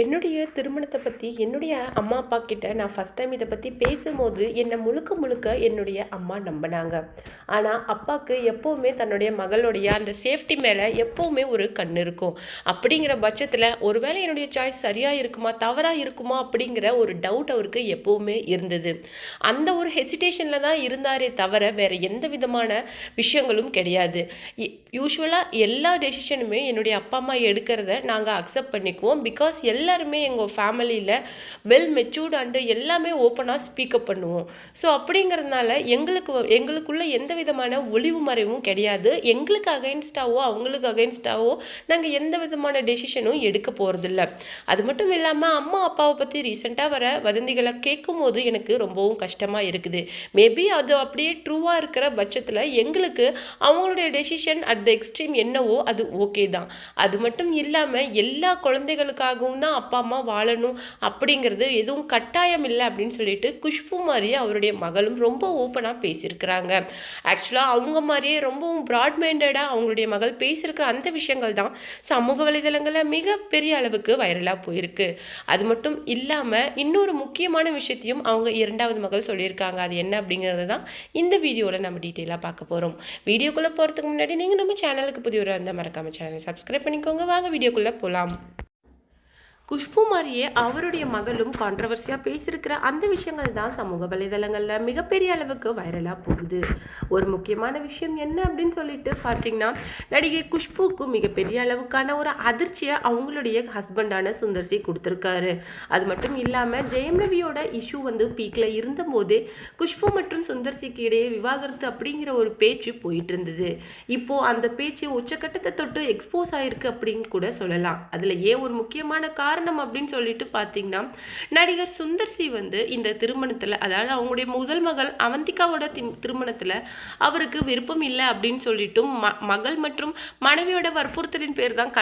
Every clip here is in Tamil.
என்னுடைய திருமணத்தை பற்றி என்னுடைய அம்மா அப்பா கிட்ட நான் ஃபஸ்ட் டைம் இதை பற்றி பேசும்போது என்னை முழுக்க முழுக்க என்னுடைய அம்மா நம்பினாங்க. ஆனால் அப்பாவுக்கு எப்போவுமே தன்னுடைய மகளுடைய அந்த சேஃப்டி மேலே எப்போவுமே ஒரு கண் இருக்கும். அப்படிங்கிற பட்சத்தில் ஒருவேளை என்னுடைய சாய்ஸ் சரியாக இருக்குமா தவறாக இருக்குமா அப்படிங்கிற ஒரு டவுட் அவருக்கு எப்போவுமே இருந்தது. அந்த ஒரு ஹெசிடேஷனில் தான் இருந்தாரே தவிர வேறு எந்த விதமான விஷயங்களும் கிடையாது. யூஸ்வலாக எல்லா டெசிஷனுமே என்னுடைய அப்பா அம்மா எடுக்கிறத நாங்கள் அக்செப்ட் பண்ணிக்குவோம். பிகாஸ் எல்லாருமே எங்கள் ஃபேமிலியில் வெல் மெச்சூர்ட் அண்டு எல்லாமே ஓப்பனாக ஸ்பீக்கப் பண்ணுவோம். ஸோ அப்படிங்கிறதுனால எங்களுக்குள்ள எந்த விதமான ஒளிவு மறைவும் கிடையாது. எங்களுக்கு அகைன்ஸ்டாவோ அவங்களுக்கு அகைன்ஸ்டாவோ நாங்கள் எந்த விதமான டெசிஷனும் எடுக்க போகிறதில்ல. அது மட்டும் இல்லாமல் அம்மா அப்பாவை பற்றி ரீசெண்டாக வர வதந்திகளை கேட்கும் போது எனக்கு ரொம்பவும் கஷ்டமாக இருக்குது. மேபி அது அப்படியே ட்ரூவாக இருக்கிற பட்சத்தில் எங்களுக்கு அவங்களுடைய டெசிஷன் அட் த எக்ஸ்ட்ரீம் என்னவோ அது ஓகே தான். அது மட்டும் இல்லாமல் எல்லா குழந்தைகளுக்காகவும் தான் அப்பா அம்மா வாழணும் அப்படிங்கிறது எதுவும் கட்டாயம் இல்லை அப்படின்னு சொல்லிட்டு குஷ்பு மாதிரியே அவருடைய மகளும் ரொம்ப ஓப்பனாக பேசியிருக்கிறாங்க. ஆக்சுவலாக அவங்க மாதிரியே ரொம்பவும் ப்ராட் மைண்டடாக அவங்களுடைய மகள் பேசியிருக்கிற அந்த விஷயங்கள் தான் சமூக வலைதளங்களில் மிகப்பெரிய அளவுக்கு வைரலாக போயிருக்கு. அது மட்டும் இல்லாமல் இன்னொரு முக்கியமான விஷயத்தையும் அவங்க இரண்டாவது மகள் சொல்லியிருக்காங்க. அது என்ன அப்படிங்கிறது தான் இந்த வீடியோவில் நம்ம டீட்டெயிலாக பார்க்க போகிறோம். வீடியோக்குள்ளே போகிறதுக்கு முன்னாடி நீங்கள் நம்ம சேனலுக்கு புதியவராக இருந்தால் மறக்காமல் சேனலை சப்ஸ்கிரைப் பண்ணிக்கோங்க. வாங்க வீடியோக்குள்ளே போகலாம். குஷ்பு மாதிரியே அவருடைய மகளும் கான்ட்ரவர்சியாக பேசியிருக்கிற அந்த விஷயங்கள் தான் சமூக வலைதளங்களில் மிகப்பெரிய அளவுக்கு வைரலாக போகுது. ஒரு முக்கியமான விஷயம் என்ன அப்படின்னு சொல்லிட்டு பார்த்தீங்கன்னா, நடிகை குஷ்புக்கு மிகப்பெரிய அளவுக்கான ஒரு அதிர்ச்சியை அவங்களுடைய ஹஸ்பண்டான சுந்தர்சி கொடுத்துருக்காரு. அது மட்டும் இல்லாமல் ஜெயம் ரவியோட இஷ்யூ பீக்கில் இருந்தபோதே குஷ்பு மற்றும் சுந்தர்சிக்கு இடையே விவாகரத்து அப்படிங்கிற ஒரு பேச்சு போயிட்டு இருந்தது. இப்போது அந்த பேச்சு உச்சக்கட்டத்தை தொட்டு எக்ஸ்போஸ் ஆயிருக்கு அப்படின்னு கூட சொல்லலாம். அதில் ஏன் ஒரு முக்கியமான காரணம் அப்படின்னு சொல்லிட்டு பார்த்தீங்கன்னா, நடிகர் சுந்தர்சி இந்த திருமணத்தில், அதாவது அவங்களுடைய முதல் மகள் அவந்திகாவோட திருமணத்தில் அவருக்கு விருப்பம் இல்லை அப்படின்னு சொல்லிட்டும் மகள் மற்றும் மனைவியோட வற்புறுத்தலின் பேர் தான்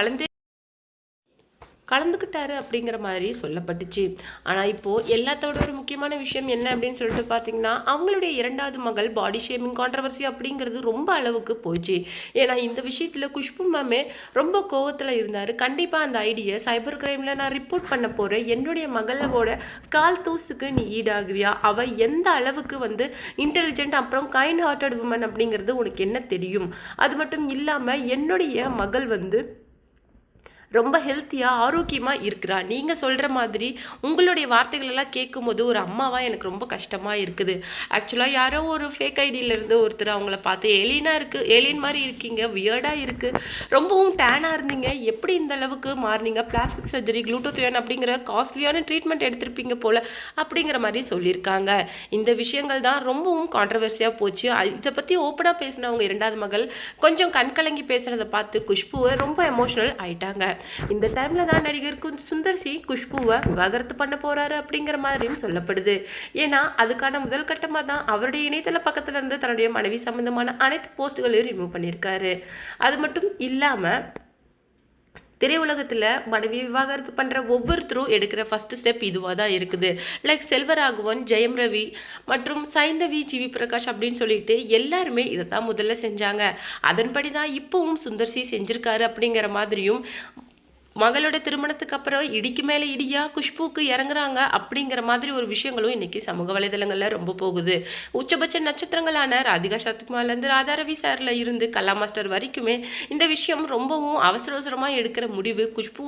கலந்துக்கிட்டாரு அப்படிங்கிற மாதிரி சொல்லப்பட்டுச்சு. ஆனால் இப்போது எல்லாத்தோட ஒரு முக்கியமான விஷயம் என்ன அப்படின்னு சொல்லிட்டு பார்த்தீங்கன்னா, அவங்களுடைய இரண்டாவது மகள் பாடி ஷேமிங் கான்ட்ரவர்சி அப்படிங்கிறது ரொம்ப அளவுக்கு போச்சு. ஏன்னா இந்த விஷயத்தில் குஷ்பு மேமே ரொம்ப கோவத்தில் இருந்தார். கண்டிப்பாக அந்த ஐடியை சைபர் கிரைமில் நான் ரிப்போர்ட் பண்ண போகிறேன், என்னுடைய மகளோட கால் தூசுக்கு நீ ஈடாகுவியா, அவள் எந்த அளவுக்கு இன்டெலிஜென்ட் அப்புறம் கைண்ட் ஹார்ட்டட் உமன் அப்படிங்கிறது உனக்கு என்ன தெரியும். அது மட்டும் இல்லாமல் என்னுடைய மகள் ரொம்ப ஹெல்த்தியாக ஆரோக்கியமாக இருக்கிறா. நீங்கள் சொல்கிற மாதிரி உங்களுடைய வார்த்தைகளெல்லாம் கேட்கும்போது ஒரு அம்மாவாக எனக்கு ரொம்ப கஷ்டமாக இருக்குது. ஆக்சுவலாக யாரோ ஒரு ஃபேக் ஐடியிலேருந்து ஒருத்தர் அவங்கள பார்த்து ஏலியன் மாதிரி இருக்கீங்க, வியர்டாக இருக்குது, ரொம்பவும் டேனாக இருந்தீங்க, எப்படி இந்த அளவுக்கு மாறினீங்க, பிளாஸ்டிக் சர்ஜரி, குளூட்டோத்தியான் அப்படிங்கிற காஸ்ட்லியான ட்ரீட்மெண்ட் எடுத்திருப்பீங்க போல் அப்படிங்கிற மாதிரி சொல்லியிருக்காங்க. இந்த விஷயங்கள் தான் ரொம்பவும் கான்ட்ரவர்சியாக போச்சு. இதை பற்றி ஓப்பனாக பேசினவங்க இரண்டாவது மகள் கொஞ்சம் கண்கலங்கி பேசுகிறத பார்த்து குஷ்புவை ரொம்ப எமோஷனல் ஆயிட்டாங்க. இந்த டைம்ல தான் நடிகர் சுந்தர்சி குஷ்புவை விவாகரத்து பண்ண போறாரு அப்படிங்கிற மாதிரியும் சொல்லப்படுது. ஏன்னா அதுக்கான முதல் கட்டமாக தான் அவருடைய இணையதள பக்கத்துல இருந்து தன்னுடைய மனைவி சம்பந்தமான அனைத்து போஸ்ட்டுகளையும் ரிமூவ் பண்ணியிருக்காரு. அது மட்டும் இல்லாம திரையுலகத்தில் மனைவி விவாகரத்து பண்ணுற ஒவ்வொருத்தரும் எடுக்கிற ஃபஸ்ட்டு ஸ்டெப் இதுவாக தான் இருக்குது. லைக் செல்வராகவன், ஜெயம் ரவி மற்றும் சைந்தவி, ஜிவி பிரகாஷ் அப்படின்னு சொல்லிட்டு எல்லாருமே இதை தான் முதல்ல செஞ்சாங்க. அதன்படி தான் இப்போவும் சுந்தர்சி செஞ்சுருக்காரு அப்படிங்கிற மாதிரியும், மகளோட திருமணத்துக்கு அப்புறம் இடிக்கு மேலே இடியா குஷ்புக்கு இறங்குறாங்க அப்படிங்கிற மாதிரி ஒரு விஷயங்களும் இன்னைக்கு சமூக வலைதளங்களில் ரொம்ப போகுது. உச்சபட்ச நட்சத்திரங்களான ராதிகா சரத்குமார்லேருந்து ராதா ரவி சாரில் இருந்து கலா மாஸ்டர் வரைக்குமே இந்த விஷயம் ரொம்பவும் அவசரமாக எடுக்கிற முடிவு. குஷ்பு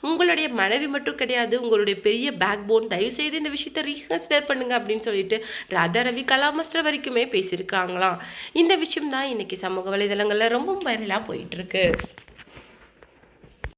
உங்களுடைய மனைவி மட்டும் கிடையாது, உங்களுடைய பெரிய பேக் போன், தயவுசெய்து இந்த விஷயத்தை ரீகன்சிடர் பண்ணுங்க அப்படின்னு சொல்லிட்டு ராதா ரவி கலா மாஸ்டர் வரைக்குமே பேசியிருக்காங்களாம். இந்த விஷயம் தான் இன்னைக்கு சமூக வலைதளங்களில் ரொம்ப வைரலாக போயிட்டு இருக்கு.